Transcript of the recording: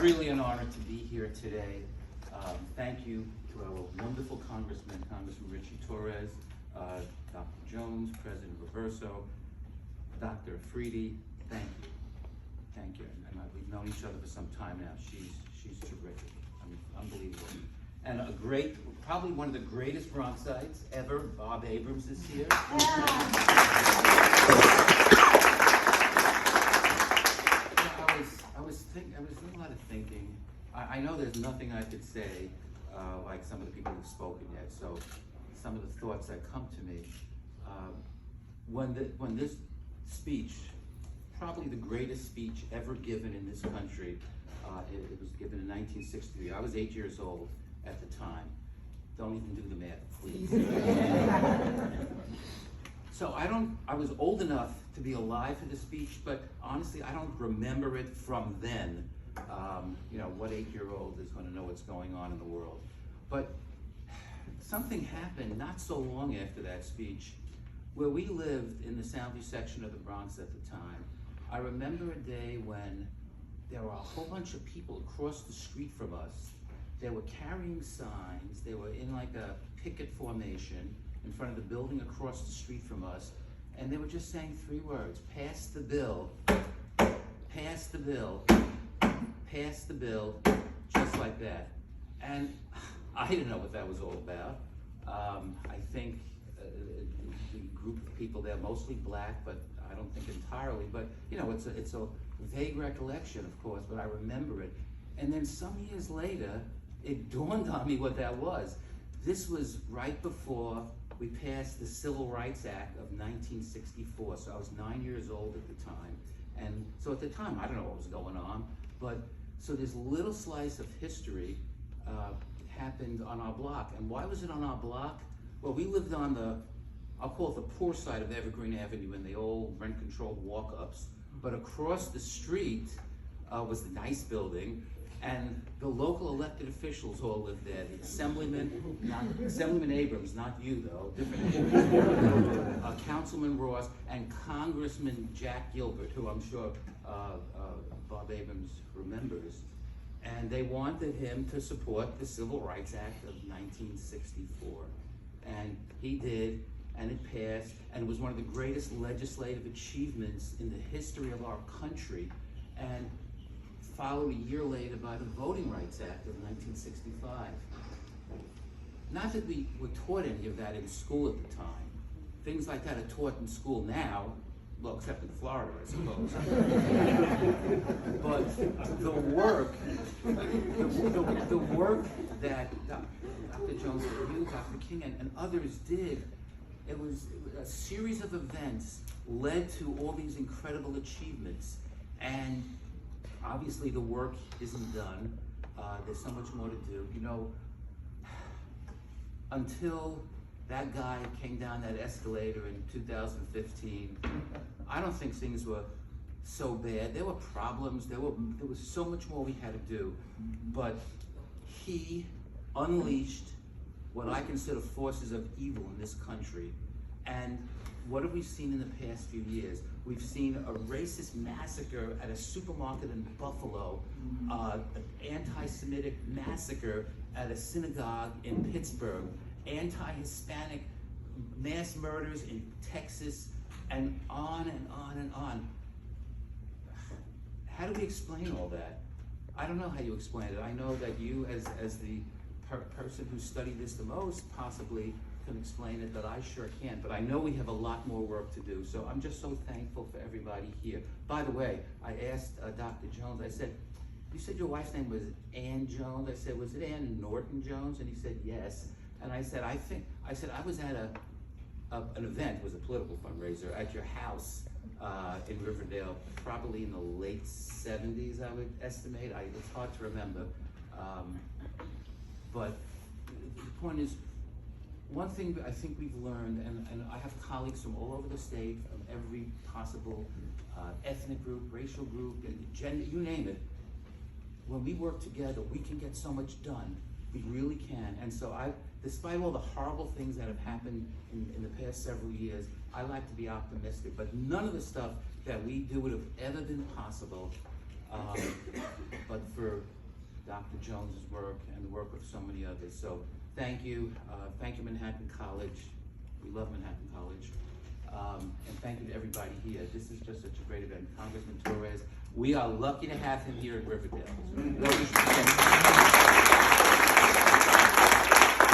really an honor to be here today. Thank you to our wonderful Congressman Richie Torres, Dr. Jones, President Reverso, Dr. Afridi. Thank you. Thank you. And we've known each other for some time now. She's terrific. I mean, unbelievable. And a great, probably one of the greatest Bronxites ever, Bob Abrams is here. I was doing a lot of thinking. I know there's nothing I could say like some of the people who've spoken yet. So some of the thoughts that come to me when this speech, probably the greatest speech ever given in this country, it was given in 1963. I was 8 years old at the time. Don't even do the math, please. So I was old enough to be alive for the speech, but honestly, I don't remember it from then. You know, what 8-year-old is going to know what's going on in the world? But something happened not so long after that speech, where we lived in the Soundview section of the Bronx at the time. I remember a day when there were a whole bunch of people across the street from us. They were carrying signs. They were in like a picket formation in front of the building across the street from us, and they were just saying 3 words: pass the bill, pass the bill, pass the bill, just like that. And I didn't know what that was all about. I think the group of people there, mostly black, but I don't think entirely, but you know, it's a vague recollection, of course, but I remember it. And then some years later, it dawned on me what that was. This was right before we passed the Civil Rights Act of 1964, so I was 9 years old at the time. And so at the time, I don't know what was going on, but so this little slice of history happened on our block. And why was it on our block? Well, we lived on the, I'll call it the poor side of Evergreen Avenue in the old rent-controlled walk-ups. But across the street was the nice building, and the local elected officials all lived there. The Assemblyman Abrams, not you though, different Abrams, Councilman Ross, and Congressman Jack Gilbert, who I'm sure Bob Abrams remembers. And they wanted him to support the Civil Rights Act of 1964. And he did, and it passed, and it was one of the greatest legislative achievements in the history of our country, and followed a year later by the Voting Rights Act of 1965. Not that we were taught any of that in school at the time. Things like that are taught in school now, well, except in Florida, I suppose. But the work that Dr. Jones, you, Dr. King, and others did, it was a series of events led to all these incredible achievements. And obviously the work isn't done. There's so much more to do. You know, until that guy came down that escalator in 2015, I don't think things were so bad. There were problems. There was so much more we had to do. But he unleashed what I consider forces of evil in this country. And what have we seen in the past few years? We've seen a racist massacre at a supermarket in Buffalo, an anti-Semitic massacre at a synagogue in Pittsburgh, anti-Hispanic mass murders in Texas, and on and on and on. How do we explain all that? I don't know how you explain it. I know that you, as the person who studied this the most, possibly can explain it, but I sure can't. But I know we have a lot more work to do, so I'm just so thankful for everybody here. By the way, I asked Dr. Jones, I said, you said your wife's name was Ann Jones? I said, was it Ann Norton Jones? And he said, yes. And I said, I was at an event, it was a political fundraiser, at your house in Riverdale, probably in the late 70s, I would estimate. It's hard to remember. But the point is, one thing I think we've learned, and I have colleagues from all over the state, from every possible ethnic group, racial group, and gender, you name it. When we work together, we can get so much done. We really can. And so despite all the horrible things that have happened in the past several years, I like to be optimistic. But none of the stuff that we do would have ever been possible but for Dr. Jones's work and the work of so many others. So thank you Manhattan College. We love Manhattan College. And thank you to everybody here. This is just such a great event. Congressman Torres, we are lucky to have him here in Riverdale.